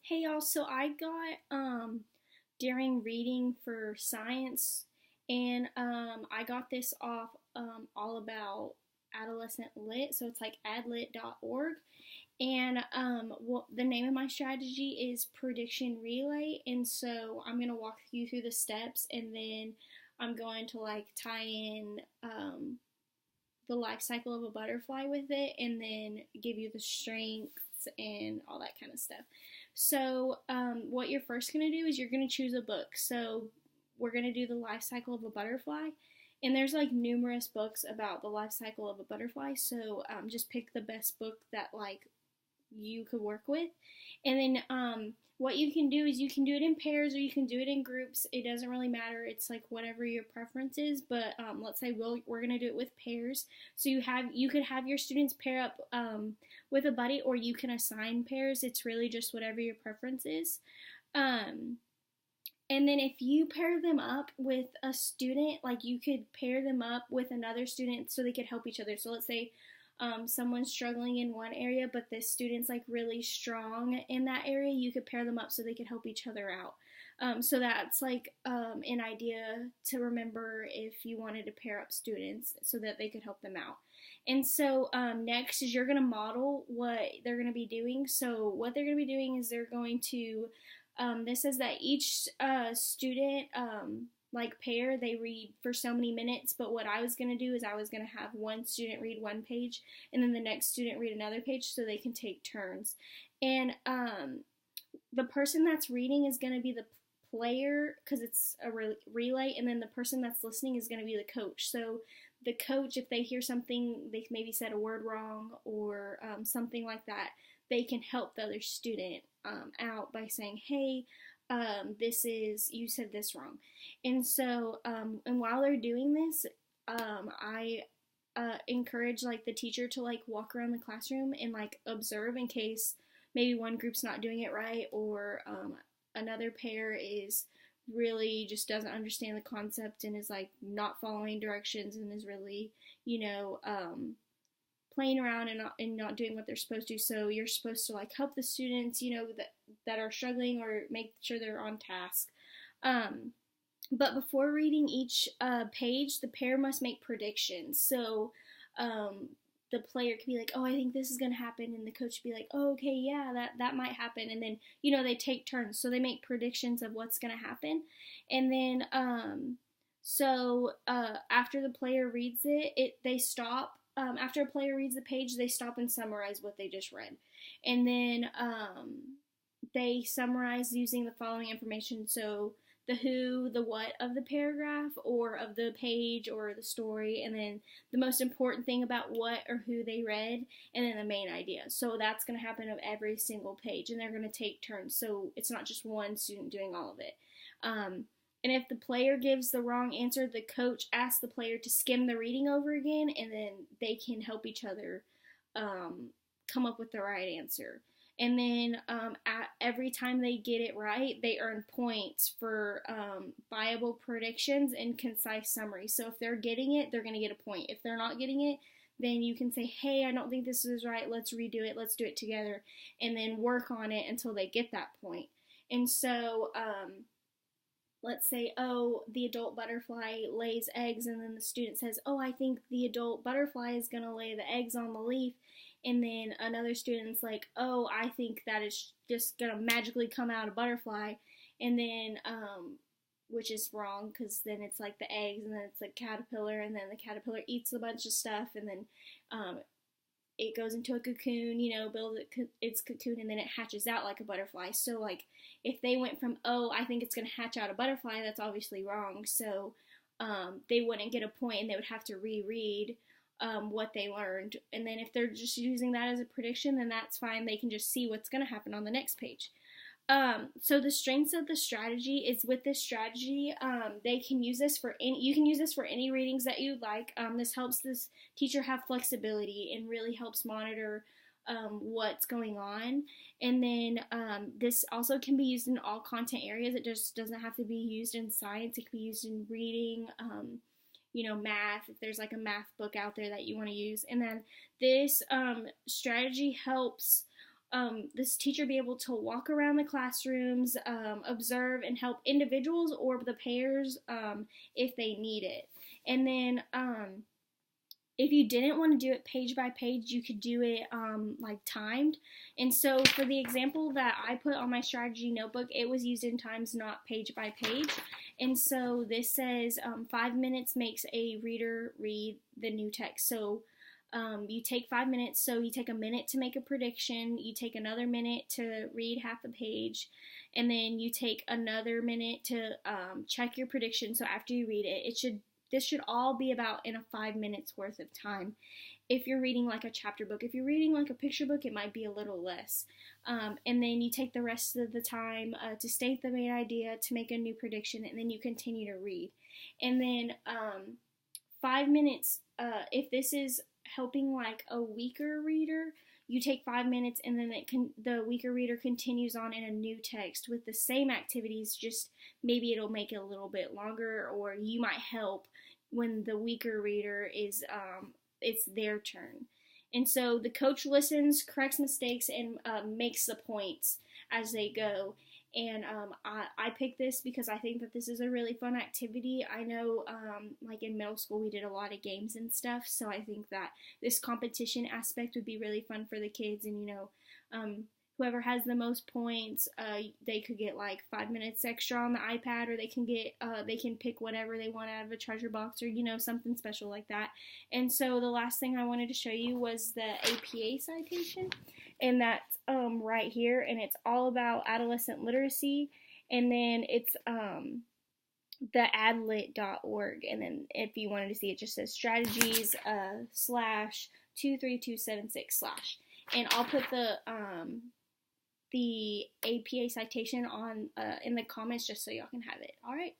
Hey y'all, so I got during reading for science and I got this off all about adolescent lit, so it's like adlit.org. And the name of my strategy is prediction relay, and so I'm going to walk you through the steps, and then I'm going to like tie in the life cycle of a butterfly with it, and then give you the strengths and all that kind of stuff. So, what you're first going to do is you're going to choose a book. So, we're going to do the life cycle of a butterfly. And there's like numerous books about the life cycle of a butterfly. So, just pick the best book that like you could work with. And then what you can do is you can do it in pairs or you can do it in groups. It doesn't really matter. It's like whatever your preference is. But let's say we're gonna do it with pairs. So you could have your students pair up with a buddy, or you can assign pairs. It's really just whatever your preference is. Um, and then if you pair them up with a student, like you could pair them up with another student so they could help each other. So let's say someone's struggling in one area, but this student's like really strong in that area, you could pair them up so they could help each other out. So that's like an idea to remember if you wanted to pair up students so that they could help them out. And so next is you're going to model what they're going to be doing. So what they're going to be doing is they're going to, this says that each student like pair, they read for so many minutes, but what I was going to do is I was going to have one student read one page and then the next student read another page so they can take turns. And the person that's reading is going to be the player because it's a relay, and then the person that's listening is going to be the coach. So the coach, if they hear something, they maybe said a word wrong or something like that, they can help the other student out by saying, hey, you said this wrong. And so, and while they're doing this, I encourage like the teacher to like walk around the classroom and like observe in case maybe one group's not doing it right, or another pair is really just doesn't understand the concept and is like not following directions and is really, playing around and not doing what they're supposed to. So you're supposed to like help the students, that are struggling, or make sure they're on task. But before reading each page, the pair must make predictions. So the player could be like, oh, I think this is going to happen. And the coach would be like, oh, okay, yeah, that might happen. And then, they take turns. So they make predictions of what's going to happen. And then, after the player reads they stop. After a player reads the page, they stop and summarize what they just read. And then they summarize using the following information. So the who, the what of the paragraph or of the page or the story, and then the most important thing about what or who they read, and then the main idea. So that's going to happen of every single page, and they're going to take turns. So it's not just one student doing all of it. And if the player gives the wrong answer, the coach asks the player to skim the reading over again, and then they can help each other come up with the right answer. And then every time they get it right, they earn points for viable predictions and concise summaries. So if they're getting it, they're going to get a point. If they're not getting it, then you can say, hey, I don't think this is right. Let's redo it. Let's do it together. And then work on it until they get that point. And so let's say, oh, the adult butterfly lays eggs, and then the student says, oh, I think the adult butterfly is going to lay the eggs on the leaf. And then another student's like, oh, I think that is just going to magically come out a butterfly. And then, which is wrong, because then it's like the eggs, and then it's like caterpillar, and then the caterpillar eats a bunch of stuff, and then it goes into a cocoon, builds its cocoon, and then it hatches out like a butterfly. So, like, if they went from, oh, I think it's going to hatch out a butterfly, that's obviously wrong. So, they wouldn't get a point, and they would have to reread what they learned. And then if they're just using that as a prediction, then that's fine. They can just see what's going to happen on the next page. So the strengths of the strategy is, with this strategy, they can use this for you can use this for any readings that you'd like. This helps this teacher have flexibility and really helps monitor what's going on. And then this also can be used in all content areas. It just doesn't have to be used in science. It can be used in reading, math, if there's like a math book out there that you want to use. And then this strategy helps this teacher be able to walk around the classrooms, observe and help individuals or the pairs if they need it. And then if you didn't want to do it page by page, you could do it like timed. And so for the example that I put on my strategy notebook, it was used in times, not page by page. And so this says 5 minutes makes a reader read the new text. So you take 5 minutes, so you take a minute to make a prediction, you take another minute to read half the page, and then you take another minute to check your prediction. So after you read it, this should all be about in a 5 minutes worth of time. If you're reading like a chapter book, if you're reading like a picture book, it might be a little less. And then you take the rest of the time to state the main idea, to make a new prediction, and then you continue to read. And then 5 minutes, if this is helping like a weaker reader, you take 5 minutes and then the weaker reader continues on in a new text with the same activities, just maybe it'll make it a little bit longer, or you might help when the weaker reader is it's their turn. And so the coach listens, corrects mistakes, and makes the points as they go. And I picked this because I think that this is a really fun activity. I know like in middle school we did a lot of games and stuff, so I think that this competition aspect would be really fun for the kids. And whoever has the most points, they could get like 5 minutes extra on the iPad, or they can pick whatever they want out of a treasure box, or something special like that. And so the last thing I wanted to show you was the APA citation, and that's right here, and it's all about adolescent literacy. And then it's the adlit.org, and then if you wanted to see, it just says strategies /23276 /, and I'll put the APA citation on in the comments just so y'all can have it. All right.